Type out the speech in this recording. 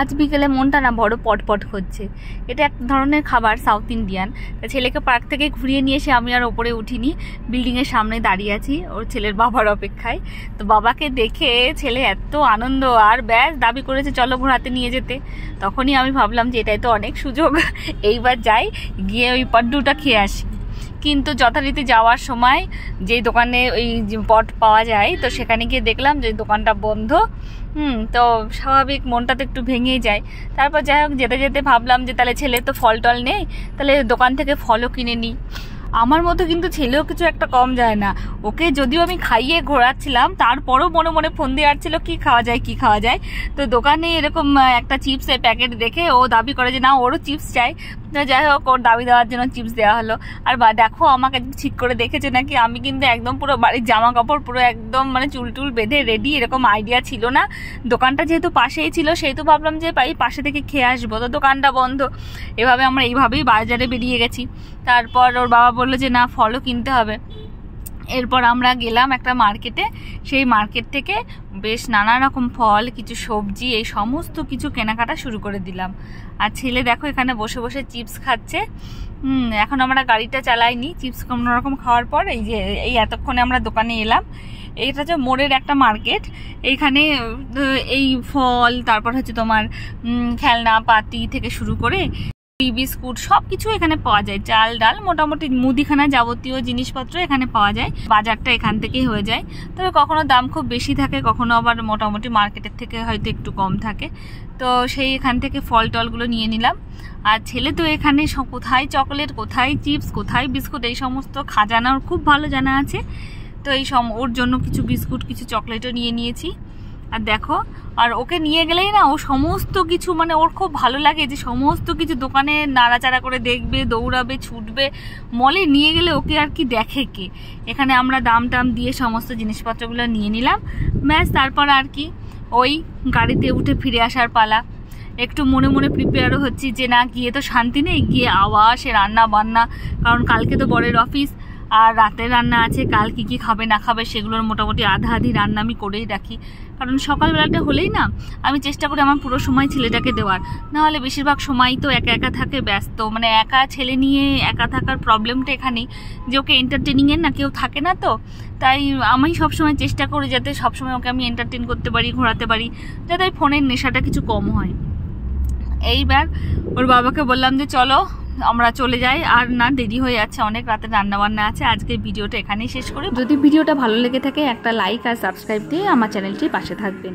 আজ বিকেলে মনটা না বড় পটপট করছে। এটা এক ধরনের খাবার, সাউথ ইন্ডিয়ান। ছেলেকে পার্ক থেকে ঘুরিয়ে নিয়ে এসে আমি আর ওপরে উঠিনি, বিল্ডিংয়ের সামনে দাঁড়িয়ে আছি ওর ছেলের বাবার অপেক্ষায়। তো বাবাকে দেখে ছেলে এত আনন্দ, আর ব্যাস দাবি করেছে চলো ঘোরাতে নিয়ে যেতে। তখনই আমি ভাবলাম যে এটাই তো অনেক সুযোগ, এইবার যাই, গিয়ে ওই পাড্ডুটা খেয়ে আসি। কিন্তু যথারীতি যাওয়ার সময় যেই দোকানে ওই পট পাওয়া যায়, তো সেখানে গিয়ে দেখলাম যে দোকানটা বন্ধ। তো স্বাভাবিক মনটা তো একটু ভেঙেই যায়। তারপর যাই হোক, যেতে যেতে ভাবলাম যে তাহলে ছেলে তো ফল টল নেই, তাহলে দোকান থেকে ফলও কিনে নিই। আমার মতো কিন্তু ছেলেও কিছু একটা কম যায় না। ওকে যদিও আমি খাইয়ে ঘোরাচ্ছিলাম, তারপরও মনে মনে ফোন দিয়ে আসছিল কি খাওয়া যায় কি খাওয়া যায়। তো দোকানে এরকম একটা চিপসের প্যাকেট দেখে ও দাবি করে যে না ওরও চিপস চাই। তো যাই হোক, ওর দাবি দেওয়ার জন্য চিপস দেওয়া হলো। আর দেখো আমাকে ঠিক করে দেখেছে নাকি, আমি কিন্তু একদম পুরো বাড়ির জামা কাপড় পুরো একদম মানে চুল টুল বেঁধে রেডি, এরকম আইডিয়া ছিল না। দোকানটা যেহেতু পাশেই ছিল, সেহেতু ভাবলাম যে এই পাশে থেকে খেয়ে আসবো, তো দোকানটা বন্ধ। এভাবে আমরা এইভাবেই বাজারে বেরিয়ে গেছি। তারপর ওর বাবা বললো যে না ফলও কিনতে হবে। এরপর আমরা গেলাম একটা মার্কেটে, সেই মার্কেট থেকে বেশ নানা রকম ফল, কিছু সবজি, এই সমস্ত কিছু কেনাকাটা শুরু করে দিলাম। আর ছেলে দেখো এখানে বসে বসে চিপস খাচ্ছে। এখন আমরা গাড়িটা চালাইনি, চিপস কোনো রকম খাওয়ার পর এই এতক্ষণে আমরা দোকানে এলাম। এইটা হচ্ছে মোড়ের একটা মার্কেট। এইখানে এই ফল, তারপর হচ্ছে তোমার খেলনা পাতি থেকে শুরু করে বিস্কুট সব কিছু এখানে পাওয়া যায়। চাল ডাল মোটামুটি মুদিখানা যাবতীয় জিনিসপত্র এখানে পাওয়া যায়। বাজারটা এখান থেকেই হয়ে যায়, তবে কখনো দাম খুব বেশি থাকে, কখনো আবার মোটামুটি মার্কেটের থেকে হয়তো একটু কম থাকে। তো সেই এখান থেকে ফল টলগুলো নিয়ে নিলাম। আর ছেলে তো এখানে কোথায় চকলেট, কোথায় চিপস, কোথায় বিস্কুট, এই সমস্ত খাজানার খুব ভালো জানা আছে। তো ওর জন্য কিছু বিস্কুট কিছু চকলেটও নিয়ে নিয়েছি। আর দেখো, আর ওকে নিয়ে গেলেই না ও সমস্ত কিছু, মানে ওর খুব ভালো লাগে যে সমস্ত কিছু দোকানে নাড়াচাড়া করে দেখবে, দৌড়াবে, ছুটবে। মলে নিয়ে গেলে ওকে আর কি দেখে কে। এখানে আমরা দাম টাম দিয়ে সমস্ত জিনিসপত্রগুলো নিয়ে নিলাম, ব্যাস। তারপর আর কি ওই গাড়িতে উঠে ফিরে আসার পালা। একটু মনে মনে প্রিপেয়ারও হচ্ছি যে না গিয়ে তো শান্তি নেই, গিয়ে আওয়াজ রান্না বান্না, কারণ কালকে তো বরের অফিস, আর রাতের রান্না আছে। কাল কি কি খাবে না খাবে সেগুলোর মোটামুটি আধা আধি রান্না আমি করেই রাখি, কারণ সকালবেলাটা হলেই না আমি চেষ্টা করি আমার পুরো সময় ছেলেটাকে দেওয়ার। নাহলে বেশিরভাগ সময় তো একা একা থাকে, ব্যস্ত, মানে একা ছেলে নিয়ে একা থাকার প্রবলেমটা এখানেই যে ওকে এন্টারটেনিংয়ের না কেউ থাকে না। তো তাই আমি সবসময় চেষ্টা করি যাতে সবসময় ওকে আমি এন্টারটেন করতে পারি, ঘোরাতে পারি, যাতে ফোনের নেশাটা কিছু কম হয়। এইবার ওর বাবাকে বললাম যে চলো আমরা চলে যাই, আর না দেরি হয়ে যাচ্ছে অনেক, রাতে রান্নাবান্না আছে। আজকে ভিডিওটা এখানেই শেষ করি। যদি ভিডিওটা ভালো লেগে থাকে একটা লাইক আর সাবস্ক্রাইব দিয়ে আমার চ্যানেলটির পাশে থাকবেন।